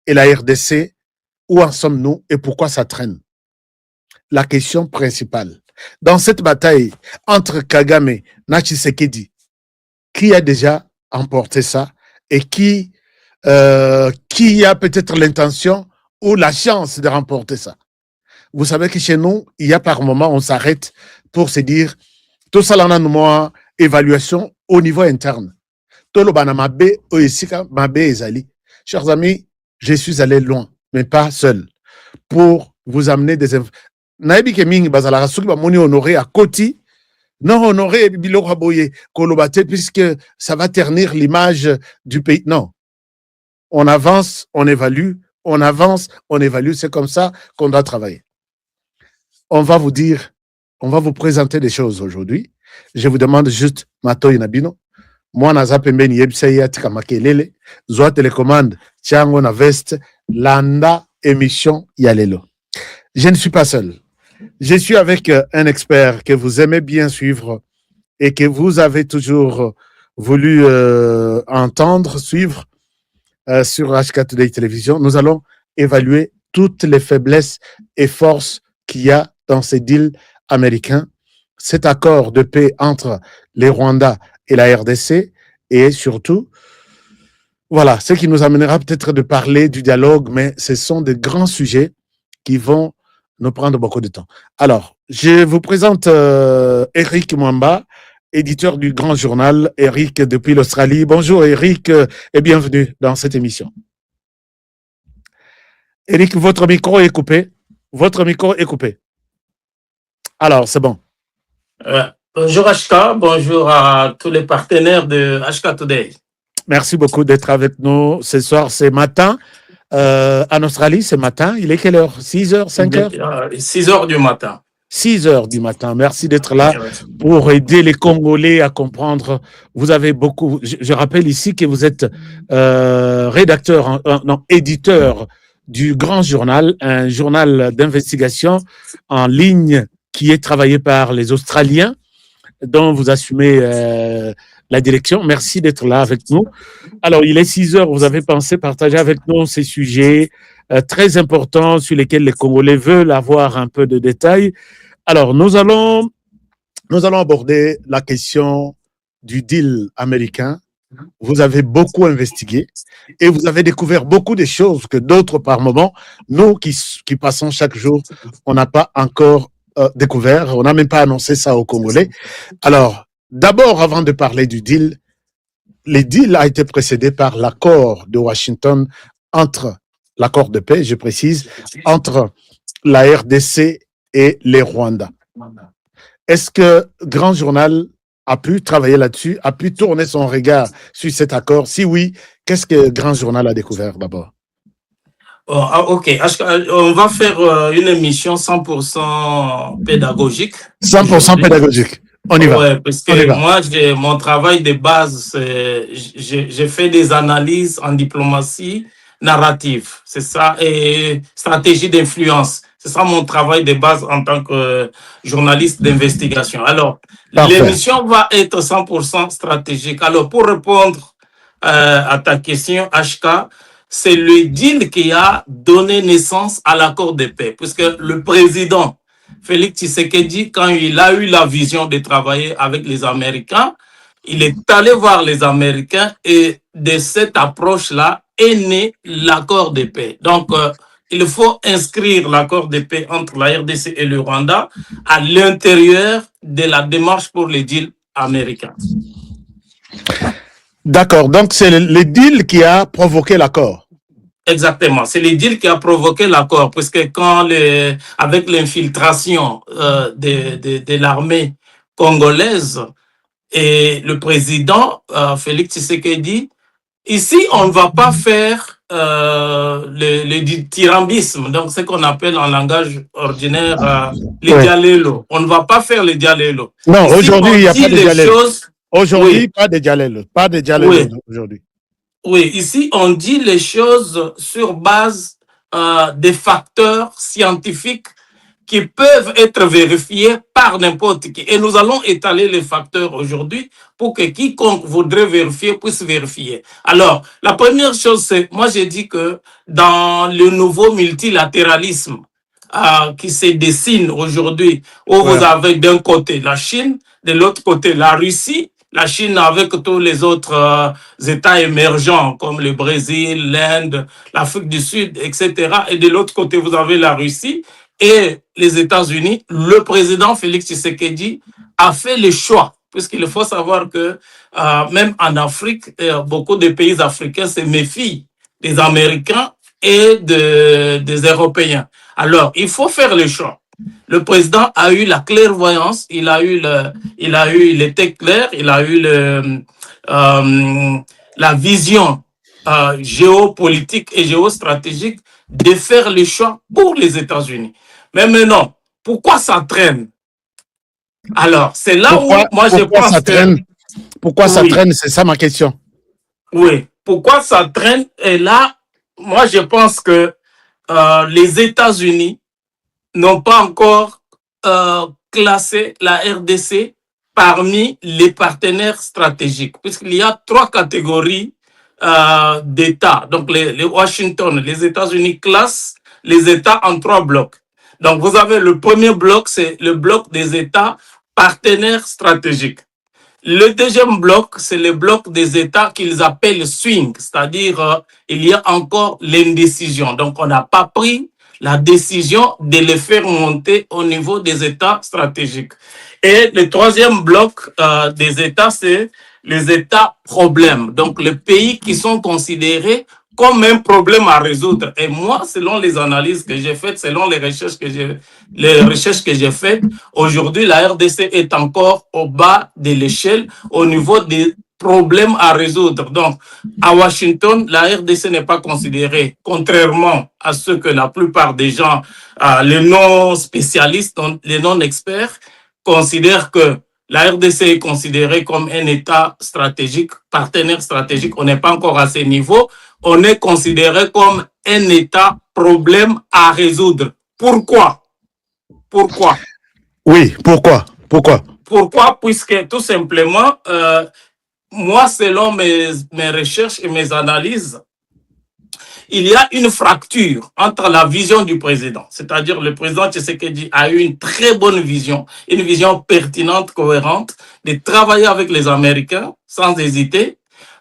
et la RDC, où en sommes-nous et pourquoi ça traîne? La question principale. Dans cette bataille entre Kagame et Tshisekedi, qui a déjà emporté ça et qui a peut-être l'intention ou la chance de remporter ça? Vous savez que chez nous, il y a par moment, on s'arrête pour se dire, tout ça, là, moi, évaluation au niveau interne. Chers amis, je suis allé loin, mais pas seul, pour vous amener des informations. Naïbi Keming, Bazala, Souk, Bamoni honoré à Koti, non honoré Biloko Boye, Kolobate, puisque ça va ternir l'image du pays. Non. On avance, on évalue, on avance, on évalue. C'est comme ça qu'on doit travailler. On va vous dire, on va vous présenter des choses aujourd'hui. Je vous demande juste, Mato Inabino, moi, naza pembeni yebisaya tika makelele, zoa télécommande, tiango na veste, landa émission yalelo. Je ne suis pas seul. Je suis avec un expert que vous aimez bien suivre et que vous avez toujours voulu entendre, suivre sur HK Today Télévision. Nous allons évaluer toutes les faiblesses et forces qu'il y a dans ces deals américains, cet accord de paix entre les Rwandais et la RDC, et surtout, voilà, ce qui nous amènera peut-être de parler du dialogue, mais ce sont des grands sujets qui vont nous prendre beaucoup de temps. Alors, je vous présente Eric Mwamba, éditeur du Grand Journal, Eric depuis l'Australie. Bonjour Eric et bienvenue dans cette émission. Eric, votre micro est coupé. Votre micro est coupé. Alors, c'est bon. Bonjour HK, bonjour à tous les partenaires de HK Today. Merci beaucoup d'être avec nous ce soir, c'est matin. En Australie, c'est matin. Il est quelle heure? 6 heures, 5 heures? 6 heures du matin. 6 heures du matin. Merci d'être là pour aider les Congolais à comprendre. Vous avez beaucoup. Je rappelle ici que vous êtes rédacteur, non, éditeur du Grand Journal, un journal d'investigation en ligne qui est travaillé par les Australiens, dont vous assumez la direction. Merci d'être là avec nous. Alors, il est 6 heures, vous avez pensé partager avec nous ces sujets très importants sur lesquels les Congolais veulent avoir un peu de détails. Alors, nous allons aborder la question du deal américain. Vous avez beaucoup investigué et vous avez découvert beaucoup de choses que d'autres, par moment, nous qui passons chaque jour, on n'a pas encore découvert. On n'a même pas annoncé ça aux Congolais. Alors, d'abord, avant de parler du deal, le deal a été précédé par l'accord de Washington l'accord de paix, je précise, entre la RDC et les Rwandais. Est-ce que Grand Journal a pu travailler là-dessus, a pu tourner son regard sur cet accord? Si oui, qu'est-ce que Grand Journal a découvert d'abord? Ok, on va faire une émission 100% pédagogique. 100% pédagogique. On y va. Ouais, parce que moi, mon travail de base, j'ai fait des analyses en diplomatie narrative. C'est ça, et stratégie d'influence. C'est ça mon travail de base en tant que journaliste d'investigation. Alors, l'émission va être 100% stratégique. Alors, pour répondre à ta question, HK, c'est le deal qui a donné naissance à l'accord de paix. Puisque le président Félix Tshisekedi, quand il a eu la vision de travailler avec les Américains, il est allé voir les Américains et de cette approche-là est né l'accord de paix. Donc, il faut inscrire l'accord de paix entre la RDC et le Rwanda à l'intérieur de la démarche pour les deals américains. D'accord, donc c'est le deal qui a provoqué l'accord. Exactement, c'est le deal qui a provoqué l'accord, puisque quand avec l'infiltration de l'armée congolaise et le président Félix Tshisekedi, ici on ne va pas faire le tirambisme, donc ce qu'on appelle en langage ordinaire les dialélo. On ne va pas faire les dialélo. Non, aujourd'hui il n'y a pas de dialélo. Aujourd'hui, oui. Pas de dialélo. Pas de dialélo oui. Aujourd'hui. Oui, ici, on dit les choses sur base des facteurs scientifiques qui peuvent être vérifiés par n'importe qui. Et nous allons étaler les facteurs aujourd'hui pour que quiconque voudrait vérifier puisse vérifier. Alors, la première chose, c'est, moi j'ai dit que dans le nouveau multilatéralisme qui se dessine aujourd'hui, où vous avez d'un côté la Chine, de l'autre côté la Russie, la Chine avec tous les autres États émergents comme le Brésil, l'Inde, l'Afrique du Sud, etc. Et de l'autre côté, vous avez la Russie et les États-Unis. Le président Félix Tshisekedi a fait le choix, puisqu'il faut savoir que même en Afrique, beaucoup de pays africains se méfient des Américains et des Européens. Alors, il faut faire le choix. Le président a eu la clairvoyance, il était clair, il a eu la vision géopolitique et géostratégique de faire le choix pour les États-Unis. Mais maintenant, pourquoi ça traîne? Alors, c'est là où moi je pense pourquoi ça traîne, c'est ça ma question. Oui, pourquoi ça traîne? Et là, moi je pense que les États-Unis n'ont pas encore classé la RDC parmi les partenaires stratégiques, puisqu'il y a 3 catégories d'États. Donc, les Washington, les États-Unis classent les États en 3 blocs. Donc, vous avez le premier bloc, c'est le bloc des États partenaires stratégiques. Le deuxième bloc, c'est le bloc des États qu'ils appellent swing, c'est-à-dire il y a encore l'indécision. Donc, on n'a pas pris la décision de les faire monter au niveau des États stratégiques. Et le troisième bloc des États, c'est les États problèmes. Donc, les pays qui sont considérés comme un problème à résoudre. Et moi, selon les analyses que j'ai faites, selon les recherches que j'ai faites, aujourd'hui, la RDC est encore au bas de l'échelle au niveau des problèmes à résoudre. Donc, à Washington, la RDC n'est pas considérée, contrairement à ce que la plupart des gens, les non-spécialistes, les non-experts, considèrent que la RDC est considérée comme un État stratégique, partenaire stratégique. On n'est pas encore à ce niveau. On est considéré comme un État problème à résoudre. Pourquoi? Pourquoi? Oui, pourquoi? Pourquoi? Puisque tout simplement, moi, selon mes recherches et mes analyses, il y a une fracture entre la vision du président, c'est-à-dire le président Tshisekedi a eu une très bonne vision, une vision pertinente, cohérente, de travailler avec les Américains sans hésiter,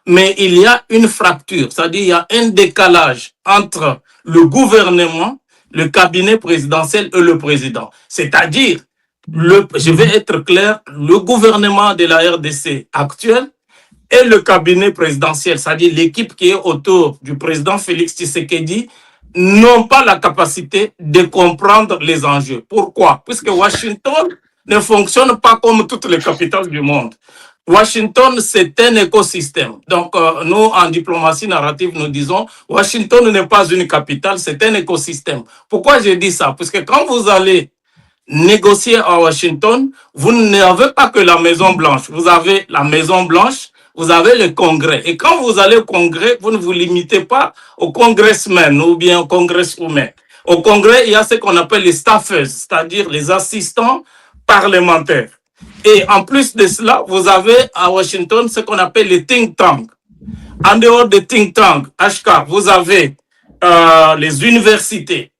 mais il y a une fracture, c'est-à-dire il y a un décalage entre le gouvernement, le cabinet présidentiel et le président. C'est-à-dire, je vais être clair, le gouvernement de la RDC actuel et le cabinet présidentiel, c'est-à-dire l'équipe qui est autour du président Félix Tshisekedi, n'ont pas la capacité de comprendre les enjeux. Pourquoi? Puisque Washington ne fonctionne pas comme toutes les capitales du monde. Washington, c'est un écosystème. Donc, nous, en diplomatie narrative, nous disons, Washington n'est pas une capitale, c'est un écosystème. Pourquoi je dis ça? Parce que quand vous allez négocier à Washington, vous n'avez pas que la Maison-Blanche. Vous avez la Maison-Blanche, vous avez le Congrès. Et quand vous allez au Congrès, vous ne vous limitez pas aux congressmen ou bien aux congresswomen. Au Congrès, il y a ce qu'on appelle les staffers, c'est-à-dire les assistants parlementaires. Et en plus de cela, vous avez à Washington ce qu'on appelle les think tanks. En dehors des think tanks, HK, vous avez les universités,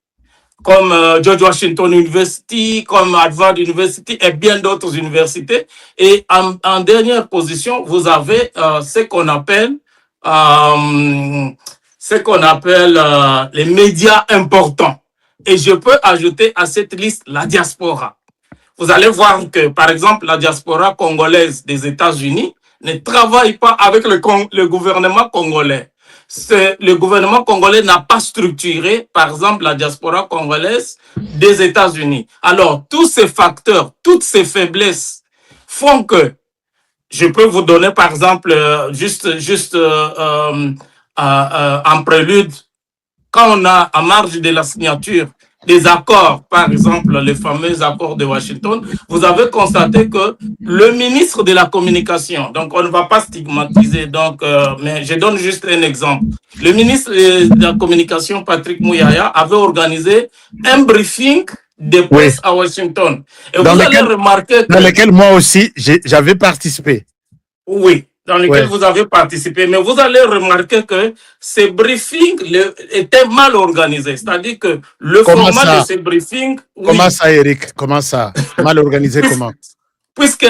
comme George Washington University, comme Harvard University et bien d'autres universités. Et en dernière position, vous avez ce qu'on appelle les médias importants. Et je peux ajouter à cette liste la diaspora. Vous allez voir que, par exemple, la diaspora congolaise des États-Unis ne travaille pas avec le gouvernement congolais. Le gouvernement congolais n'a pas structuré, par exemple, la diaspora congolaise des États-Unis. Alors, tous ces facteurs, toutes ces faiblesses font que, je peux vous donner, par exemple, en prélude, quand on a, en marge de la signature des accords, par exemple, les fameux accords de Washington, vous avez constaté que le ministre de la Communication, donc on ne va pas stigmatiser, donc, mais je donne juste un exemple. Le ministre de la Communication, Patrick Mouyaya, avait organisé un briefing de Oui, presse à Washington. Et dans vous allez lesquels, remarquer dans que, lesquels moi aussi, j'avais participé. oui, dans lesquels Ouais. vous avez participé, mais vous allez remarquer que ces briefings étaient mal organisés. C'est-à-dire que le Comment format de ça? ces briefings, Comment oui, ça, Eric? Comment ça? Mal organisé comment? puisque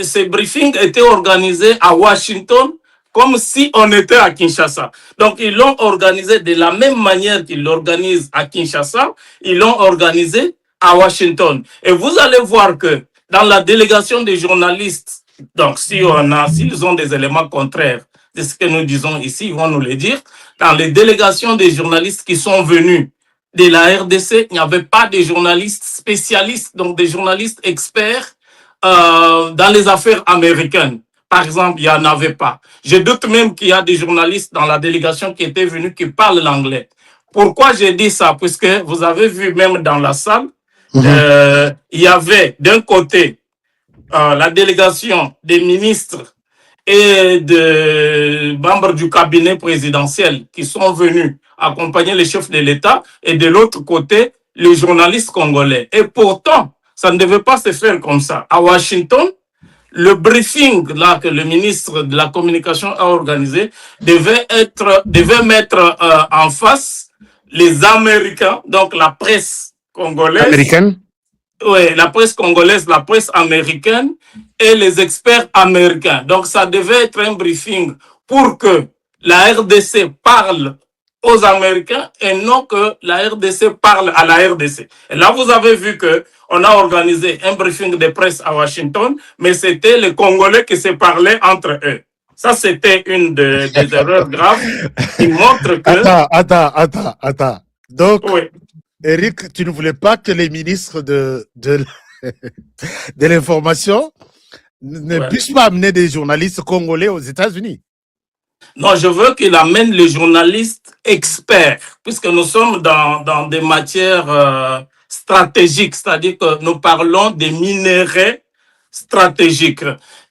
ces briefings étaient organisés à Washington comme si on était à Kinshasa. Donc, ils l'ont organisé de la même manière qu'ils l'organisent à Kinshasa, ils l'ont organisé à Washington. Et vous allez voir que dans la délégation des journalistes, donc s'ils ont des éléments contraires de ce que nous disons ici, ils vont nous le dire. Dans les délégations des journalistes qui sont venus de la RDC, il n'y avait pas de journalistes spécialistes, donc des journalistes experts dans les affaires américaines. Par exemple, il n'y en avait pas. Je doute même qu'il y a des journalistes dans la délégation qui étaient venus qui parlent l'anglais. Pourquoi j'ai dit ça? Puisque vous avez vu même dans la salle, il y avait d'un côté la délégation des ministres et de membres du cabinet présidentiel qui sont venus accompagner les chefs de l'État et de l'autre côté, les journalistes congolais. Et pourtant, ça ne devait pas se faire comme ça. À Washington, le briefing là que le ministre de la Communication a organisé devait mettre en face les Américains, donc la presse congolaise, Américaine? oui, la presse congolaise, la presse américaine et les experts américains. Donc ça devait être un briefing pour que la RDC parle aux Américains et non que la RDC parle à la RDC. Et là, vous avez vu que on a organisé un briefing de presse à Washington, mais c'était les Congolais qui se parlaient entre eux. Ça, c'était une des erreurs graves qui montre que... Attends. Donc, Oui, Eric, tu ne voulais pas que les ministres de l'information ne ouais. puissent pas amener des journalistes congolais aux États-Unis. Non, je veux qu'il amène les journalistes experts, puisque nous sommes dans des matières stratégiques, c'est-à-dire que nous parlons des minéraux stratégiques.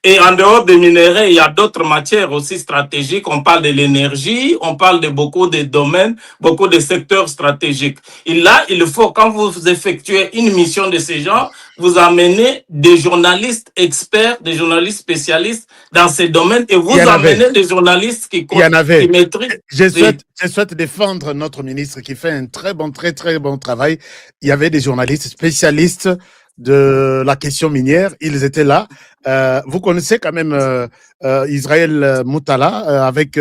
Et en dehors des minéraux, il y a d'autres matières aussi stratégiques. On parle de l'énergie, on parle de beaucoup de domaines, beaucoup de secteurs stratégiques. Et là, il faut, quand vous effectuez une mission de ce genre, vous amenez des journalistes experts, des journalistes spécialistes dans ces domaines et vous amenez des journalistes qui maîtrisent. Je souhaite défendre notre ministre qui fait un très bon travail. Il y avait des journalistes spécialistes de la question minière. Ils étaient là. Vous connaissez quand même Israël Moutala avec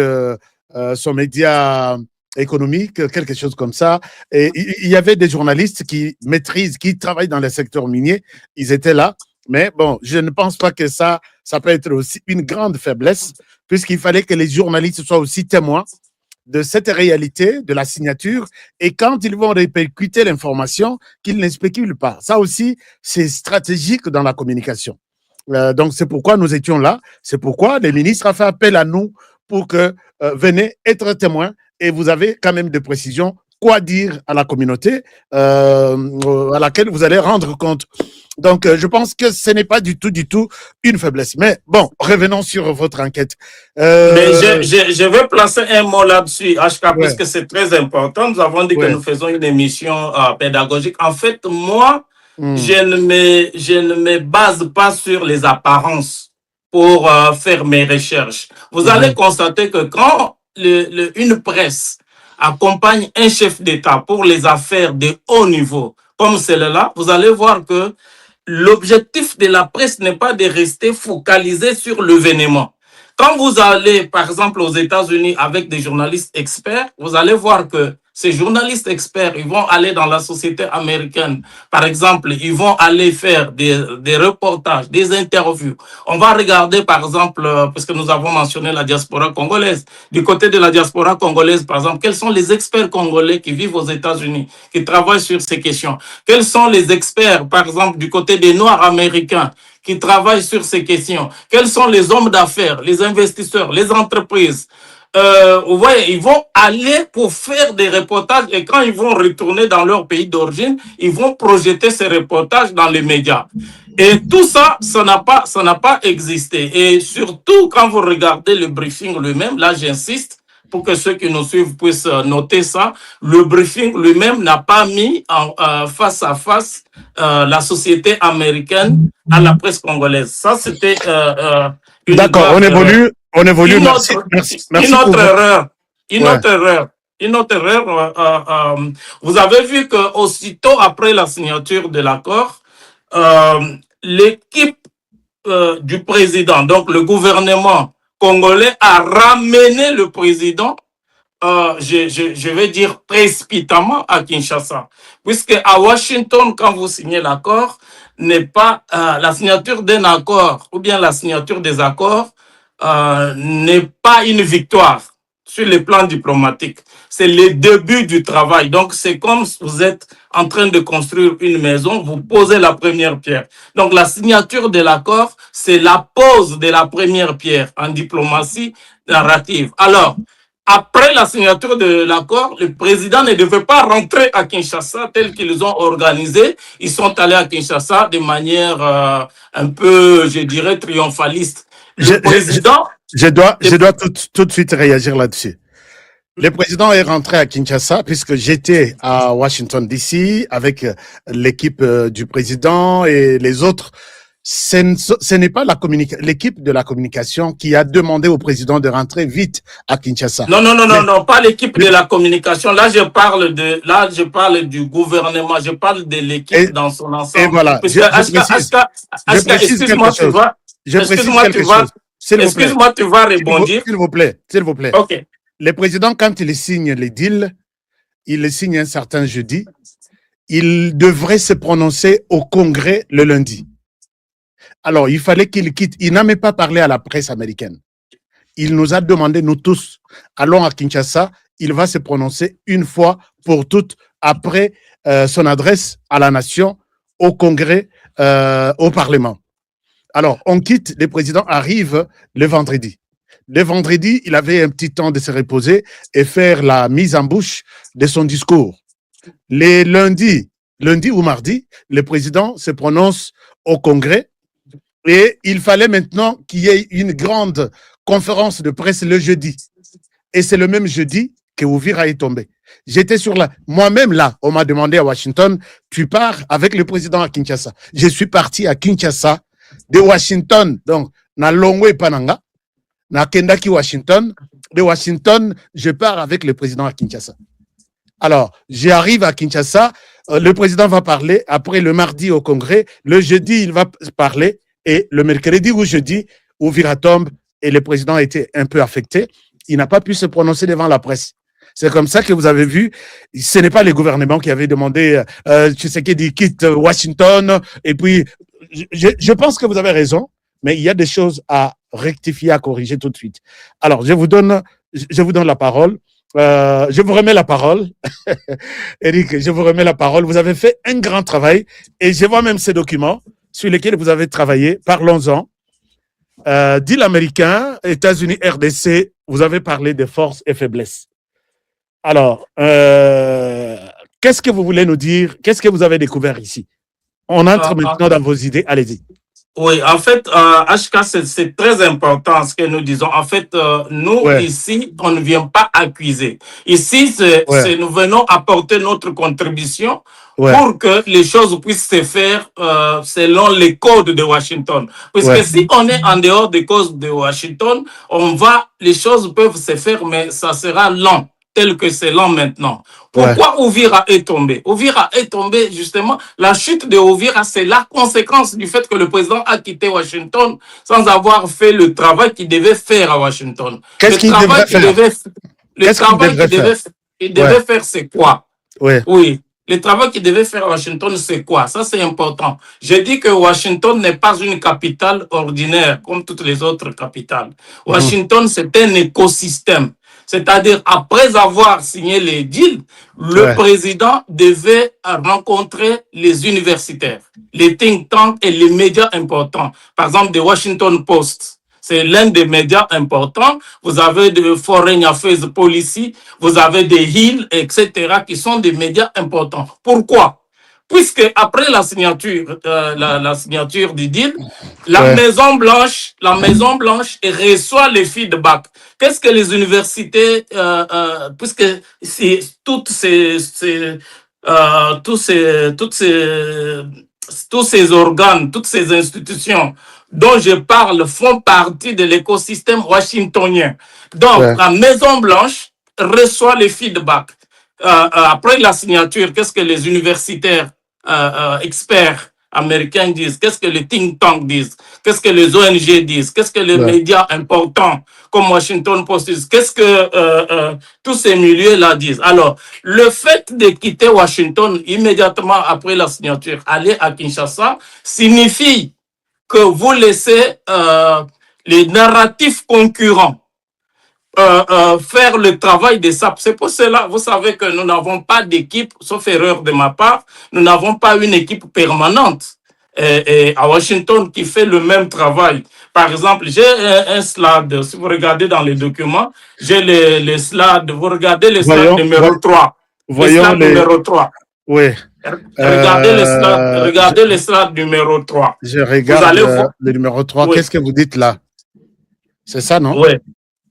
son média économique, quelque chose comme ça. Et il y avait des journalistes qui maîtrisent, qui travaillent dans le secteur minier. Ils étaient là. Mais bon, je ne pense pas que ça peut être aussi une grande faiblesse, puisqu'il fallait que les journalistes soient aussi témoins de cette réalité, de la signature, et quand ils vont répercuter l'information, qu'ils ne spéculent pas. Ça aussi, c'est stratégique dans la communication. Donc, c'est pourquoi nous étions là. C'est pourquoi le ministre a fait appel à nous pour que venez être témoins, et vous avez quand même des précisions, quoi dire à la communauté à laquelle vous allez rendre compte. Donc, je pense que ce n'est pas du tout une faiblesse. Mais bon, revenons sur votre enquête. Mais je vais placer un mot là-dessus, HK, parce que c'est très important. Nous avons dit que nous faisons une émission pédagogique. En fait, moi, je ne me base pas sur les apparences pour faire mes recherches. Vous allez constater que quand une presse accompagne un chef d'État pour les affaires de haut niveau, comme celle-là, vous allez voir que l'objectif de la presse n'est pas de rester focalisé sur l'événement. Quand vous allez, par exemple, aux États-Unis avec des journalistes experts, vous allez voir que ces journalistes experts, ils vont aller dans la société américaine. Par exemple, ils vont aller faire des reportages, des interviews. On va regarder, par exemple, parce que nous avons mentionné la diaspora congolaise. Du côté de la diaspora congolaise, par exemple, quels sont les experts congolais qui vivent aux États-Unis, qui travaillent sur ces questions? Quels sont les experts, par exemple, du côté des Noirs américains, qui travaillent sur ces questions? Quels sont les hommes d'affaires, les investisseurs, les entreprises? Vous voyez, ils vont aller pour faire des reportages et quand ils vont retourner dans leur pays d'origine, ils vont projeter ces reportages dans les médias. Et tout ça, ça n'a pas existé. Et surtout, quand vous regardez le briefing lui-même, là j'insiste, pour que ceux qui nous suivent puissent noter ça. Le briefing lui-même n'a pas mis face à face la société américaine à la presse congolaise. Ça, c'était une D'accord, on évolue. Une Merci, autre, merci, une merci autre pour erreur. Une ouais. autre erreur. Une autre erreur. Vous avez vu que aussitôt après la signature de l'accord, l'équipe du président, donc le gouvernement congolais, a ramené le président, je vais dire précipitamment, à Kinshasa. Puisque à Washington, quand vous signez l'accord, n'est pas la signature d'un accord ou bien la signature des accords n'est pas une victoire sur le plan diplomatique. C'est le début du travail. Donc, c'est comme si vous êtes en train de construire une maison, vous posez la première pierre. Donc, la signature de l'accord, c'est la pose de la première pierre en diplomatie narrative. Alors, après la signature de l'accord, le président ne devait pas rentrer à Kinshasa tel qu'ils ont organisé. Ils sont allés à Kinshasa de manière un peu, je dirais, triomphaliste. Le président... Je dois tout de suite réagir là-dessus. Le président est rentré à Kinshasa puisque j'étais à Washington DC avec l'équipe du président et les autres. Ce n'est pas l'équipe de la communication qui a demandé au président de rentrer vite à Kinshasa. Non, pas l'équipe de la communication. Là, je parle du gouvernement. Je parle de l'équipe dans son ensemble. Et voilà. Je précise quelque chose. Excuse-moi, tu vas rebondir. S'il vous plaît. Ok. Le président, quand il signe les deals, il les signe un certain jeudi. Il devrait se prononcer au Congrès le lundi. Alors, il fallait qu'il quitte. Il n'a même pas parlé à la presse américaine. Il nous a demandé, nous tous, allons à Kinshasa. Il va se prononcer une fois pour toutes après son adresse à la nation, au Congrès, au Parlement. Alors, on quitte, le président arrive le vendredi. Le vendredi, il avait un petit temps de se reposer et faire la mise en bouche de son discours. Les lundi ou mardi, le président se prononce au Congrès et il fallait maintenant qu'il y ait une grande conférence de presse le jeudi. Et c'est le même jeudi que Uvira est tombé. J'étais moi-même là, on m'a demandé à Washington, tu pars avec le président à Kinshasa. Je suis parti à Kinshasa de Washington, donc na Longwe Pananga, na Kendaki Washington. De Washington, je pars avec le président à Kinshasa. Alors, j'arrive à Kinshasa, le président va parler, après le mardi au Congrès, le jeudi, il va parler, et le mercredi ou jeudi, Uvira tombe, et le président a été un peu affecté. Il n'a pas pu se prononcer devant la presse. C'est comme ça que vous avez vu, ce n'est pas le gouvernement qui avait demandé, Tshisekedi quitte Washington, et puis, je pense que vous avez raison, mais il y a des choses à rectifier, à corriger tout de suite. Alors, je vous donne la parole. Je vous remets la parole. Eric, je vous remets la parole. Vous avez fait un grand travail et je vois même ces documents sur lesquels vous avez travaillé. Parlons-en. Deal américain, États-Unis, RDC, vous avez parlé des forces et faiblesses. Alors, qu'est-ce que vous voulez nous dire? Qu'est-ce que vous avez découvert ici? On entre maintenant dans vos idées. Allez-y. Oui, en fait, HK, c'est très important ce que nous disons. En fait, nous, ici, on ne vient pas accuser. Ici, nous venons apporter notre contribution pour que les choses puissent se faire selon les codes de Washington. Parce que si on est en dehors des codes de Washington, les choses peuvent se faire, mais ça sera lent, tel que c'est lent maintenant. Pourquoi Uvira est tombé? Uvira est tombé, justement, la chute de Uvira, c'est la conséquence du fait que le président a quitté Washington sans avoir fait le travail qu'il devait faire à Washington. Qu'est-ce qu'il devrait faire? Le travail qu'il devait faire, c'est quoi? Oui. Le travail qu'il devait faire à Washington, c'est quoi? Ça, c'est important. Je dis que Washington n'est pas une capitale ordinaire comme toutes les autres capitales. Washington, c'est un écosystème. C'est-à-dire, après avoir signé les deals, le président devait rencontrer les universitaires, les think tanks et les médias importants. Par exemple, The Washington Post, c'est l'un des médias importants. Vous avez de Foreign Affairs Policy, vous avez des Hill, etc., qui sont des médias importants. Pourquoi? puisque après la signature, la signature du deal, la Ouais. Maison Blanche reçoit les feedbacks. Qu'est-ce que les universités, puisque toutes tous ces organes, toutes ces institutions dont je parle font partie de l'écosystème washingtonien. Donc, Ouais. la Maison Blanche reçoit les feedbacks. Après la signature, qu'est-ce que les universitaires experts américains disent, qu'est-ce que les think tanks disent, qu'est-ce que les ONG disent, qu'est-ce que les Ouais. médias importants comme Washington Post disent, qu'est-ce que tous ces milieux-là disent. Alors, le fait de quitter Washington immédiatement après la signature, aller à Kinshasa, signifie que vous laissez les narratifs concurrents faire le travail des SAP. C'est pour cela, vous savez que nous n'avons pas d'équipe, sauf erreur de ma part, nous n'avons pas une équipe permanente à Washington qui fait le même travail. Par exemple, j'ai un slide, si vous regardez dans les documents, j'ai les slides, vous regardez le slide numéro 3. Voyons les... numéro 3. Oui. Regardez le slide numéro 3. Je regarde le numéro 3. Oui. Qu'est-ce que vous dites là? C'est ça, non? Oui.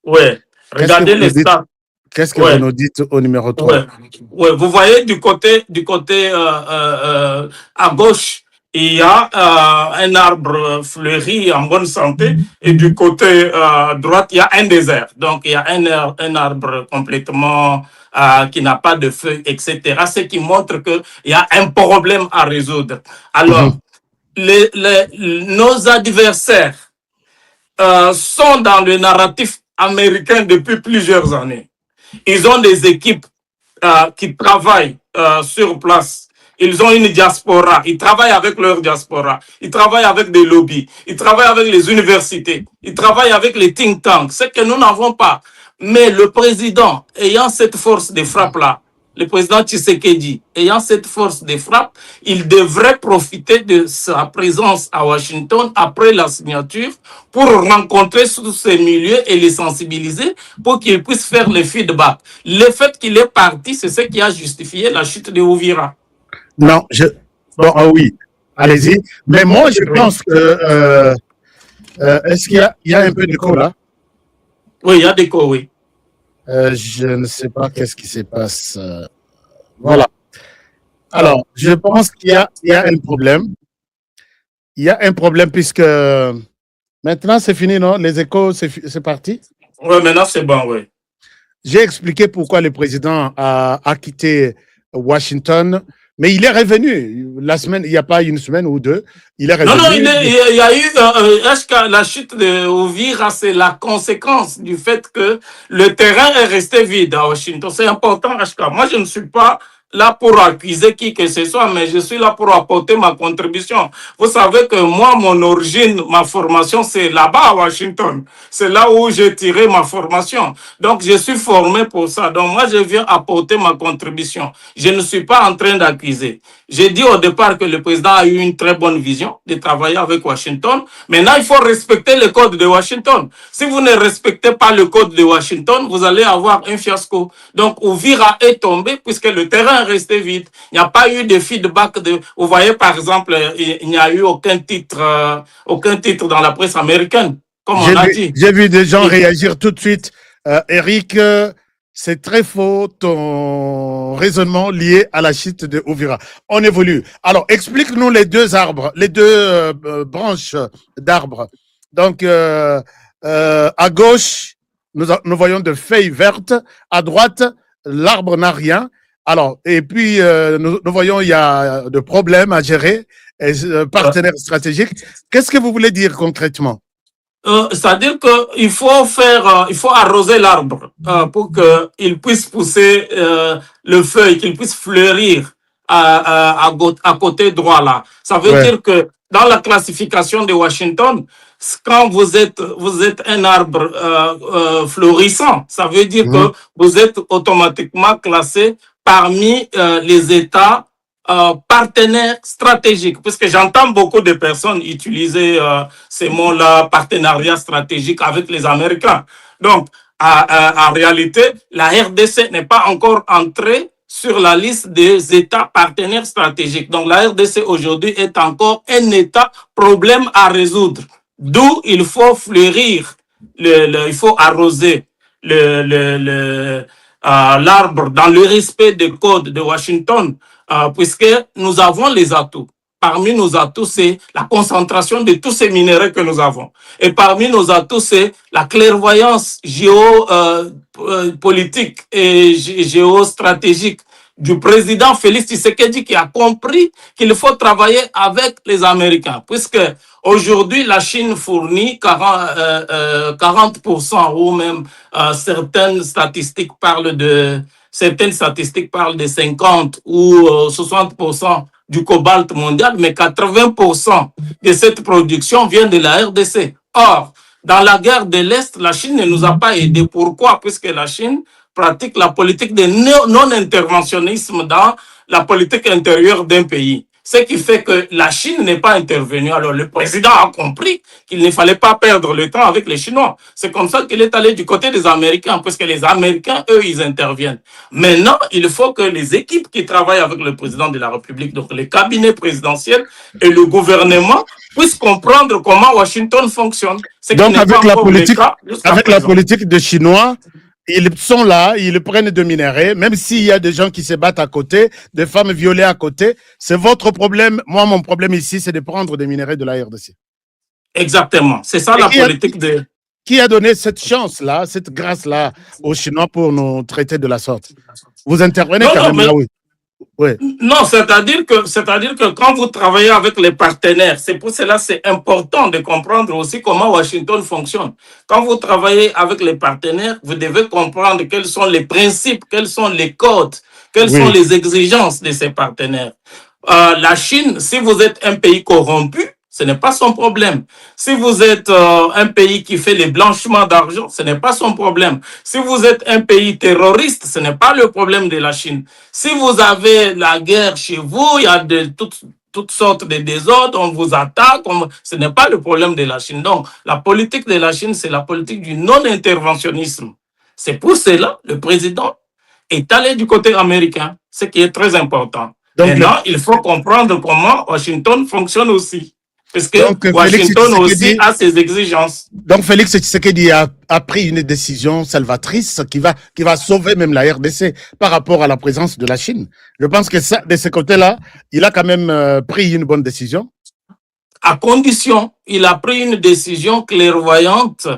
Oui. Regardez les stats. Qu'est-ce que vous nous dites au numéro 3? Oui. Vous voyez du côté à gauche, il y a un arbre fleuri en bonne santé et du côté droite, il y a un désert. Donc, il y a un arbre complètement qui n'a pas de feuilles, etc. Ce qui montre qu'il y a un problème à résoudre. Alors, nos adversaires sont dans le narratif américain depuis plusieurs années. Ils ont des équipes qui travaillent sur place. Ils ont une diaspora. Ils travaillent avec leur diaspora. Ils travaillent avec des lobbies. Ils travaillent avec les universités. Ils travaillent avec les think tanks. C'est que nous n'avons pas. Mais le président, ayant cette force de frappe-là, le président Tshisekedi, ayant cette force de frappe, il devrait profiter de sa présence à Washington après la signature pour rencontrer tous ces milieux et les sensibiliser pour qu'ils puissent faire le feedback. Le fait qu'il est parti, c'est ce qui a justifié la chute de Uvira. Non, oui, allez-y. Mais moi, je pense que... est-ce qu'il y a un peu d'écho là? Oui, il y a d'écho, oui. Je ne sais pas qu'est-ce qui se passe. Voilà. Alors, je pense qu'il y a un problème. Il y a un problème puisque maintenant, c'est fini, non? Les échos, c'est parti? Oui, maintenant, c'est bon, oui. J'ai expliqué pourquoi le président a quitté Washington, mais il est revenu la semaine, il n'y a pas une semaine ou deux. Il est revenu. Non, il y a eu la chute de Uvira, c'est la conséquence du fait que le terrain est resté vide à Washington. C'est important, HK. Moi, je ne suis pas là pour accuser qui que ce soit, mais je suis là pour apporter ma contribution. Vous savez que moi, mon origine, ma formation, c'est là-bas à Washington. C'est là où j'ai tiré ma formation. Donc, je suis formé pour ça. Donc, moi, je viens apporter ma contribution. Je ne suis pas en train d'accuser. J'ai dit au départ que le président a eu une très bonne vision de travailler avec Washington. Maintenant, il faut respecter le code de Washington. Si vous ne respectez pas le code de Washington, vous allez avoir un fiasco. Donc, Uvira est tombé puisque le terrain est resté vide. Il n'y a pas eu de feedback. Vous voyez, par exemple, il n'y a eu aucun titre dans la presse américaine, comme on a dit. J'ai vu des gens réagir tout de suite. Eric, c'est très faux ton raisonnement lié à la chute de Uvira. On évolue. Alors, explique-nous les deux arbres, les deux branches d'arbres. Donc, à gauche, nous voyons de feuilles vertes. À droite, l'arbre n'a rien. Alors, et puis, nous voyons il y a de problèmes à gérer, partenaires stratégiques. Qu'est-ce que vous voulez dire concrètement? C'est-à-dire qu'il faut il faut arroser l'arbre pour qu'il puisse pousser le feuille, qu'il puisse fleurir à côté droit là. Ça veut dire que dans la classification de Washington, quand vous êtes un arbre fleurissant, ça veut dire que vous êtes automatiquement classé parmi les États partenaires stratégiques, puisque j'entends beaucoup de personnes utiliser ces mots-là, partenariat stratégique avec les Américains. Donc, en réalité, la RDC n'est pas encore entrée sur la liste des États partenaires stratégiques. Donc la RDC aujourd'hui est encore un État problème à résoudre. D'où il faut fleurir, il faut arroser l'arbre dans le respect des codes de Washington, puisque nous avons les atouts. Parmi nos atouts, c'est la concentration de tous ces minéraux que nous avons. Et parmi nos atouts, c'est la clairvoyance géopolitique et géostratégique du président Félix Tshisekedi qui a compris qu'il faut travailler avec les Américains, puisque aujourd'hui la Chine fournit 40% ou même certaines statistiques parlent de 50 ou 60% du cobalt mondial, mais 80% de cette production vient de la RDC. Or, dans la guerre de l'Est, la Chine ne nous a pas aidés. Pourquoi? Puisque la Chine pratique la politique de non-interventionnisme dans la politique intérieure d'un pays. Ce qui fait que la Chine n'est pas intervenue. Alors le président a compris qu'il ne fallait pas perdre le temps avec les Chinois. C'est comme ça qu'il est allé du côté des Américains, parce que les Américains, eux, ils interviennent. Maintenant, il faut que les équipes qui travaillent avec le président de la République, donc les cabinets présidentiels et le gouvernement, puissent comprendre comment Washington fonctionne. Donc avec la politique des Chinois, ils sont là, ils prennent de minerais, même s'il y a des gens qui se battent à côté, des femmes violées à côté, c'est votre problème. Moi, mon problème ici, c'est de prendre des minerais de la RDC. Exactement, c'est ça la politique de... Qui a donné cette chance-là, cette grâce-là aux Chinois pour nous traiter de la sorte? Vous intervenez quand même là, oui. Ouais. Non, c'est-à-dire que quand vous travaillez avec les partenaires, c'est pour cela que c'est important de comprendre aussi comment Washington fonctionne. Quand vous travaillez avec les partenaires, vous devez comprendre quels sont les principes, quels sont les codes, quelles sont les exigences de ces partenaires. La Chine, si vous êtes un pays corrompu, ce n'est pas son problème. Si vous êtes un pays qui fait les blanchiments d'argent, ce n'est pas son problème. Si vous êtes un pays terroriste, ce n'est pas le problème de la Chine. Si vous avez la guerre chez vous, il y a toutes sortes de désordres, on vous attaque, ce n'est pas le problème de la Chine. Donc, la politique de la Chine, c'est la politique du non-interventionnisme. C'est pour cela que le président est allé du côté américain, ce qui est très important. Donc, maintenant, il faut comprendre comment Washington fonctionne aussi. Parce que Washington aussi a ses exigences. Donc Félix Tshisekedi a pris une décision salvatrice qui va sauver même la RDC par rapport à la présence de la Chine. Je pense que ça, de ce côté-là, il a quand même pris une bonne décision. À condition, il a pris une décision clairvoyante,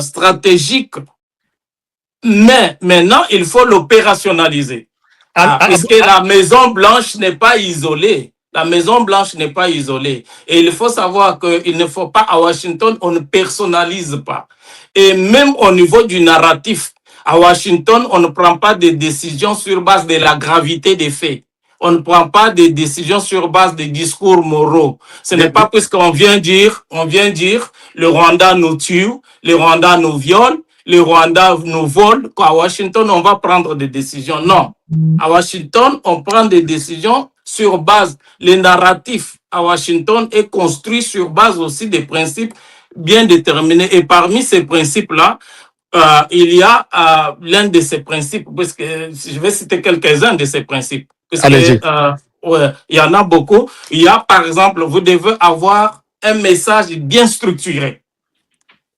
stratégique, mais maintenant, il faut l'opérationnaliser. Puisque la Maison-Blanche n'est pas isolée. La Maison-Blanche n'est pas isolée. Et il faut savoir qu'il ne faut pas, à Washington, on ne personnalise pas. Et même au niveau du narratif, à Washington, on ne prend pas des décisions sur base de la gravité des faits. On ne prend pas des décisions sur base des discours moraux. Ce n'est pas puisqu'on vient dire, le Rwanda nous tue, le Rwanda nous viole, le Rwanda nous vole, qu'à Washington, on va prendre des décisions. Non. À Washington, on prend des décisions sur base, le narratif à Washington est construit sur base aussi des principes bien déterminés. Et parmi ces principes-là, il y a l'un de ces principes, parce que je vais citer quelques-uns de ces principes. Parce que, il y en a beaucoup. Il y a, par exemple, vous devez avoir un message bien structuré.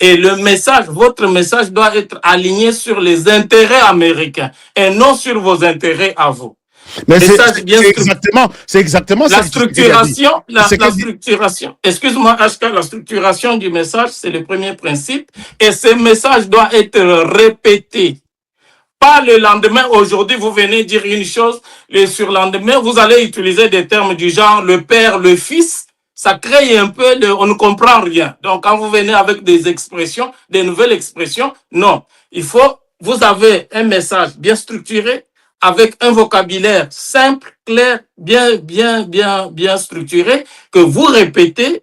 Et le message, votre message doit être aligné sur les intérêts américains et non sur vos intérêts à vous. Mais c'est exactement la structuration. La structuration. Excuse-moi, HK, la structuration du message, c'est le premier principe. Et ce message doit être répété. Pas le lendemain, aujourd'hui, vous venez dire une chose, le surlendemain, vous allez utiliser des termes du genre le père, le fils. Ça crée un peu on ne comprend rien. Donc, quand vous venez avec des expressions, des nouvelles expressions, non. Vous avez un message bien structuré, avec un vocabulaire simple, clair, bien structuré, que vous répétez.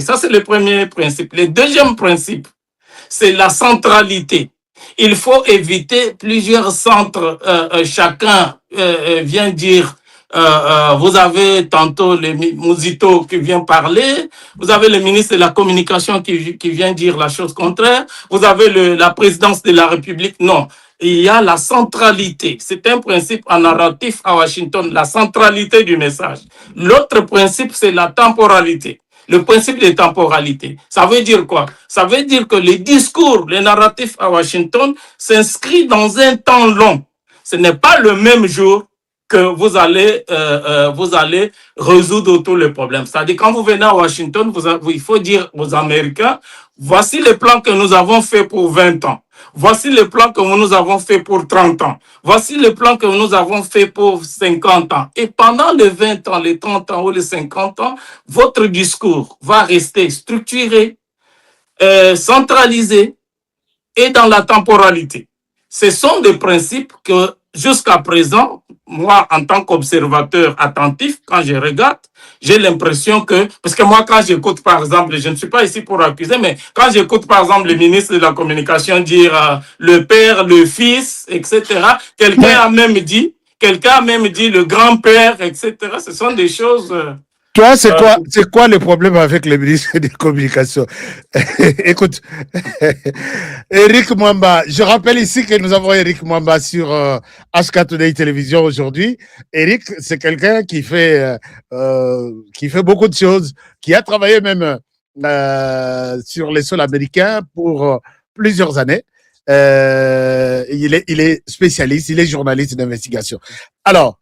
Ça, c'est le premier principe. Le deuxième principe, c'est la centralité. Il faut éviter plusieurs centres. Chacun vient dire, vous avez tantôt le Mouzito qui vient parler, vous avez le ministre de la Communication qui vient dire la chose contraire, vous avez la présidence de la République. Non. il y a la centralité. C'est un principe en narratif à Washington, la centralité du message. L'autre principe, c'est la temporalité. Le principe de temporalité. Ça veut dire quoi? Ça veut dire que les discours, les narratifs à Washington s'inscrivent dans un temps long. Ce n'est pas le même jour que vous allez résoudre tous les problèmes. C'est-à-dire, quand vous venez à Washington, il faut dire aux Américains, voici les plans que nous avons faits pour 20 ans. Voici les plans que nous avons faits pour 30 ans. Voici les plans que nous avons faits pour 50 ans. Et pendant les 20 ans, les 30 ans ou les 50 ans, votre discours va rester structuré, centralisé et dans la temporalité. Ce sont des principes que jusqu'à présent, moi, en tant qu'observateur attentif, quand je regarde, j'ai l'impression que, parce que moi, quand j'écoute, par exemple, je ne suis pas ici pour accuser, mais quand j'écoute, par exemple, le ministre de la Communication dire le père, le fils, etc., quelqu'un a même dit le grand-père, etc., ce sont des choses... Toi, c'est quoi le problème avec le ministre des Communications? Écoute, Eric Mwamba, je rappelle ici que nous avons Eric Mwamba sur HK Today Télévision aujourd'hui. Eric, c'est quelqu'un qui fait beaucoup de choses, qui a travaillé même sur les sols américains pour plusieurs années. Il est spécialiste, il est journaliste d'investigation. Alors,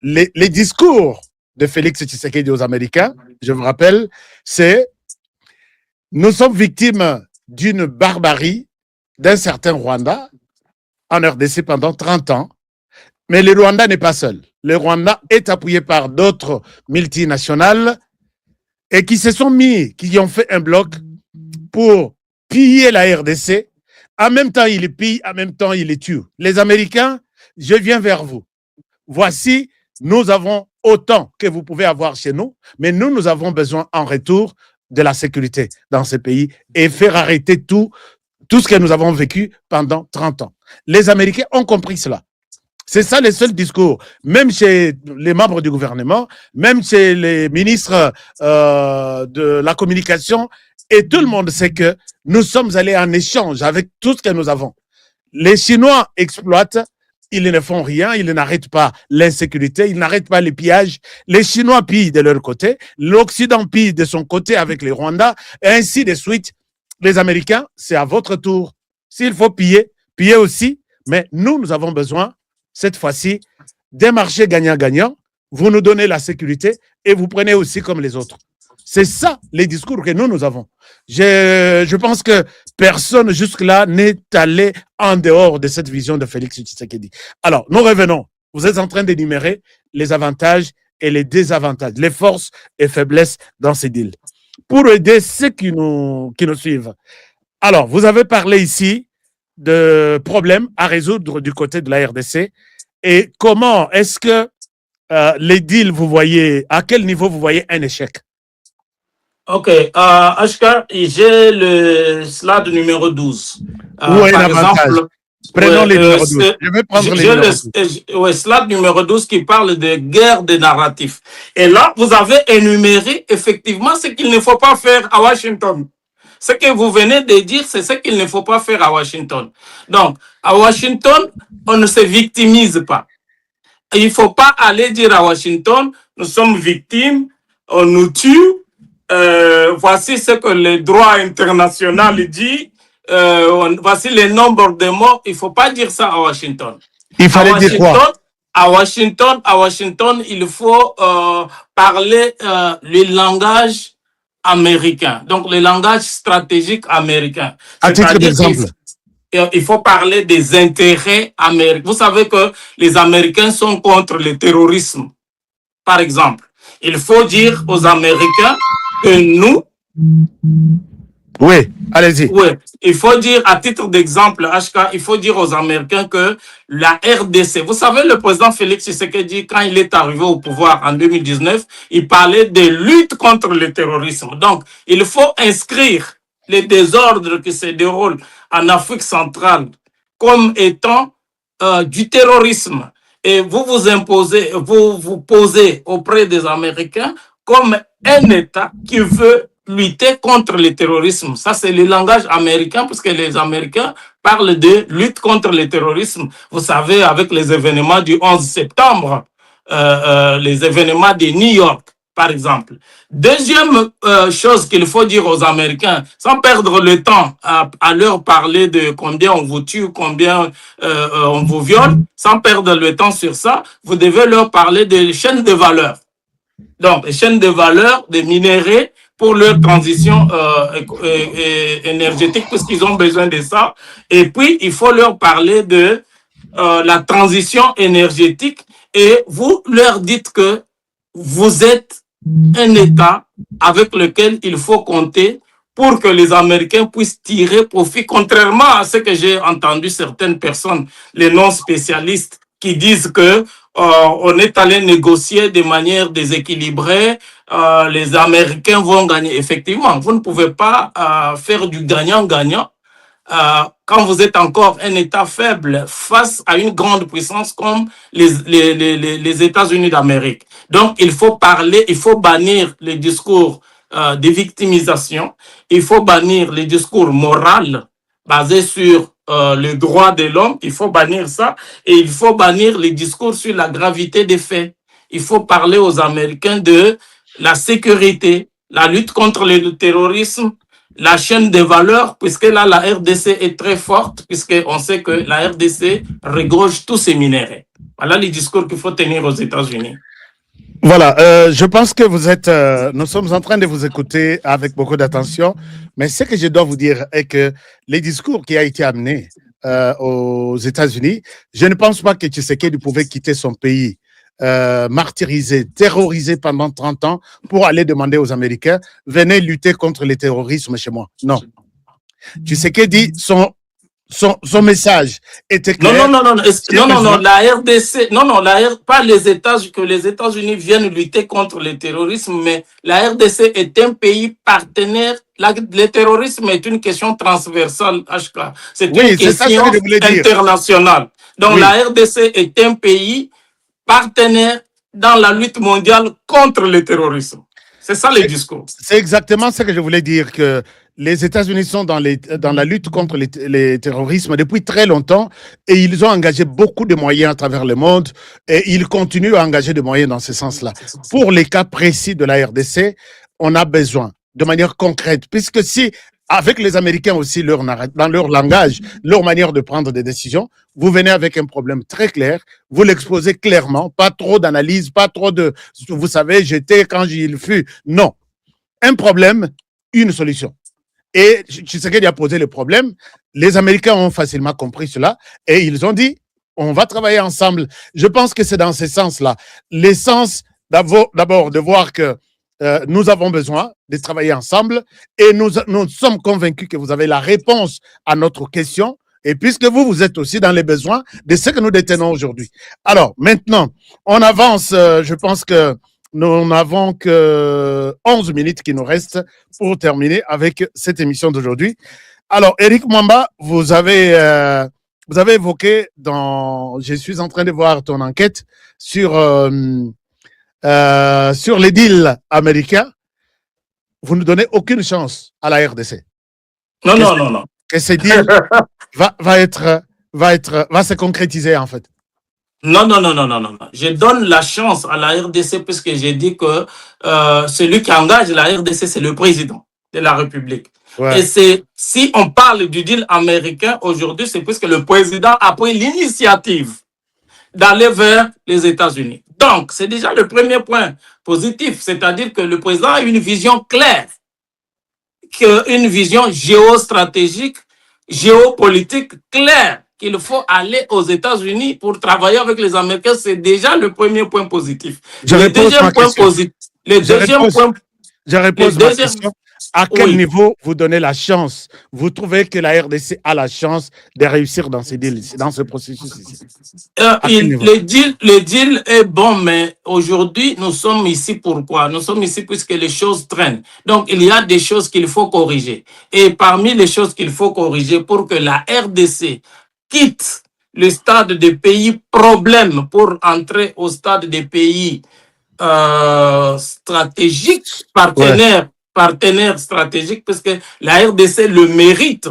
les discours de Félix Tshisekedi aux Américains, je vous rappelle, c'est « Nous sommes victimes d'une barbarie d'un certain Rwanda en RDC pendant 30 ans, mais le Rwanda n'est pas seul. Le Rwanda est appuyé par d'autres multinationales et qui se sont qui ont fait un bloc pour piller la RDC. En même temps, ils les pillent, en même temps, ils les tuent. Les Américains, je viens vers vous. Voici, nous avons autant que vous pouvez avoir chez nous, mais nous avons besoin en retour de la sécurité dans ce pays et faire arrêter tout ce que nous avons vécu pendant 30 ans. Les Américains ont compris cela. C'est ça le seul discours. Même chez les membres du gouvernement, même chez les ministres de la communication, et tout le monde sait que nous sommes allés en échange avec tout ce que nous avons. Les Chinois exploitent. Ils ne font rien, ils n'arrêtent pas l'insécurité, ils n'arrêtent pas les pillages. Les Chinois pillent de leur côté, l'Occident pille de son côté avec les Rwandais, et ainsi de suite. Les Américains, c'est à votre tour. S'il faut piller, piller aussi, mais nous avons besoin, cette fois-ci, d'un marché gagnant-gagnant. Vous nous donnez la sécurité et vous prenez aussi comme les autres. C'est ça les discours que nous avons. Je pense que personne jusque-là n'est allé en dehors de cette vision de Félix Tshisekedi. Alors, nous revenons. Vous êtes en train d'énumérer les avantages et les désavantages, les forces et faiblesses dans ces deals. Pour aider ceux qui nous suivent. Alors, vous avez parlé ici de problèmes à résoudre du côté de la RDC et comment est-ce que les deals, vous voyez, à quel niveau vous voyez un échec? Ok, HK, j'ai le slide numéro 12. Par exemple, prenons les numéros 12. Je vais prendre le slide numéro 12 qui parle de guerre des narratifs. Et là, vous avez énuméré effectivement ce qu'il ne faut pas faire à Washington. Ce que vous venez de dire, c'est ce qu'il ne faut pas faire à Washington. Donc, à Washington, on ne se victimise pas. Il ne faut pas aller dire à Washington, nous sommes victimes, on nous tue. Voici ce que le droit international dit. Voici le nombre de morts. Il ne faut pas dire ça à Washington. Il fallait dire quoi? À Washington, il faut parler le langage américain. Donc, le langage stratégique américain. À titre d'exemple. Il faut parler des intérêts américains. Vous savez que les Américains sont contre le terrorisme, par exemple. Il faut dire aux Américains que nous... Oui, allez-y. Oui, il faut dire, à titre d'exemple, HK, il faut dire aux Américains que la RDC, vous savez, le président Félix Tshisekedi, quand il est arrivé au pouvoir en 2019, il parlait de lutte contre le terrorisme. Donc, il faut inscrire les désordres qui se déroulent en Afrique centrale comme étant du terrorisme. Et vous vous posez auprès des Américains comme un État qui veut lutter contre le terrorisme. Ça, c'est le langage américain, parce que les Américains parlent de lutte contre le terrorisme. Vous savez, avec les événements du 11 septembre, les événements de New York, par exemple. Deuxième chose qu'il faut dire aux Américains, sans perdre le temps à leur parler de combien on vous tue, combien on vous viole, sans perdre le temps sur ça, vous devez leur parler des chaînes de valeur. Donc, les chaînes de valeur des minéraux pour leur transition énergétique, parce qu'ils ont besoin de ça. Et puis, il faut leur parler de la transition énergétique, et vous leur dites que vous êtes un État avec lequel il faut compter pour que les Américains puissent tirer profit, contrairement à ce que j'ai entendu certaines personnes, les non-spécialistes, qui disent que on est allé négocier de manière déséquilibrée, les Américains vont gagner. Effectivement, vous ne pouvez pas faire du gagnant-gagnant quand vous êtes encore un État faible face à une grande puissance comme les États-Unis d'Amérique. Donc, il faut parler, il faut bannir les discours de victimisation, il faut bannir les discours moraux basés sur les droits de l'homme, il faut bannir ça, et il faut bannir les discours sur la gravité des faits. Il faut parler aux Américains de la sécurité, la lutte contre le terrorisme, la chaîne des valeurs, puisque là, la RDC est très forte, puisqu'on sait que la RDC regorge tous ces minéraux. Voilà les discours qu'il faut tenir aux États-Unis. Voilà, je pense que vous êtes, nous sommes en train de vous écouter avec beaucoup d'attention, mais ce que je dois vous dire est que les discours qui a été amené aux États-Unis, je ne pense pas que Tshisekedi pouvait quitter son pays martyrisé, terrorisé pendant 30 ans pour aller demander aux Américains, venez lutter contre le terrorisme chez moi. Non. Tshisekedi, son message était clair. Non, la RDC, pas les États-Unis, que les États-Unis viennent lutter contre le terrorisme, mais la RDC est un pays partenaire. Le terrorisme est une question transversale, HK. C'est une question internationale. Donc, la RDC est un pays partenaire dans la lutte mondiale contre le terrorisme. C'est ça le discours. C'est exactement ce que je voulais dire, que les États-Unis sont dans la lutte contre les terrorismes depuis très longtemps, et ils ont engagé beaucoup de moyens à travers le monde, et ils continuent à engager des moyens dans ce sens-là. Pour les cas précis de la RDC, on a besoin de manière concrète, puisque si, avec les Américains aussi, dans leur langage, leur manière de prendre des décisions, vous venez avec un problème très clair, vous l'exposez clairement, pas trop d'analyse, pas trop de, vous savez, j'étais quand il fut. Non. Un problème, une solution. Et Tshisekedi a posé le problème. Les Américains ont facilement compris cela et ils ont dit, on va travailler ensemble. Je pense que c'est dans ce sens-là. L'essence, d'abord, de voir que nous avons besoin de travailler ensemble, et nous sommes convaincus que vous avez la réponse à notre question, et puisque vous êtes aussi dans les besoins de ce que nous détenons aujourd'hui. Alors, maintenant, on avance. Je pense que nous n'avons que 11 minutes qui nous restent pour terminer avec cette émission d'aujourd'hui. Alors, Eric Mwamba, vous avez évoqué je suis en train de voir ton enquête sur les deals américains. Vous ne donnez aucune chance à la RDC. Non. Que ces deals va se concrétiser, en fait. Non. Je donne la chance à la RDC, puisque j'ai dit que celui qui engage la RDC, c'est le président de la République. Ouais. Et si on parle du deal américain aujourd'hui, c'est puisque le président a pris l'initiative d'aller vers les États-Unis. Donc, c'est déjà le premier point positif, c'est-à-dire que le président a une vision claire, une vision géostratégique, géopolitique claire, qu'il faut aller aux États-Unis pour travailler avec les Américains. C'est déjà le premier point positif. Le deuxième point positif. Je repose ma question. À quel niveau vous donnez la chance? Vous trouvez que la RDC a la chance de réussir dans ce deal, dans ce processus ici? Le deal est bon, mais aujourd'hui, nous sommes ici pourquoi? Nous sommes ici puisque les choses traînent. Donc, il y a des choses qu'il faut corriger. Et parmi les choses qu'il faut corriger pour que la RDC quitte le stade des pays problèmes pour entrer au stade des pays stratégiques, partenaires, partenaire stratégique, parce que la RDC le mérite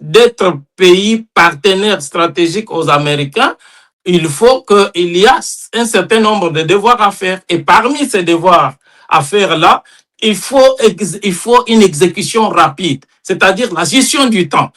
d'être pays partenaire stratégique aux Américains. Il faut qu'il y ait un certain nombre de devoirs à faire. Et parmi ces devoirs à faire là, il faut une exécution rapide, c'est-à-dire la gestion du temps.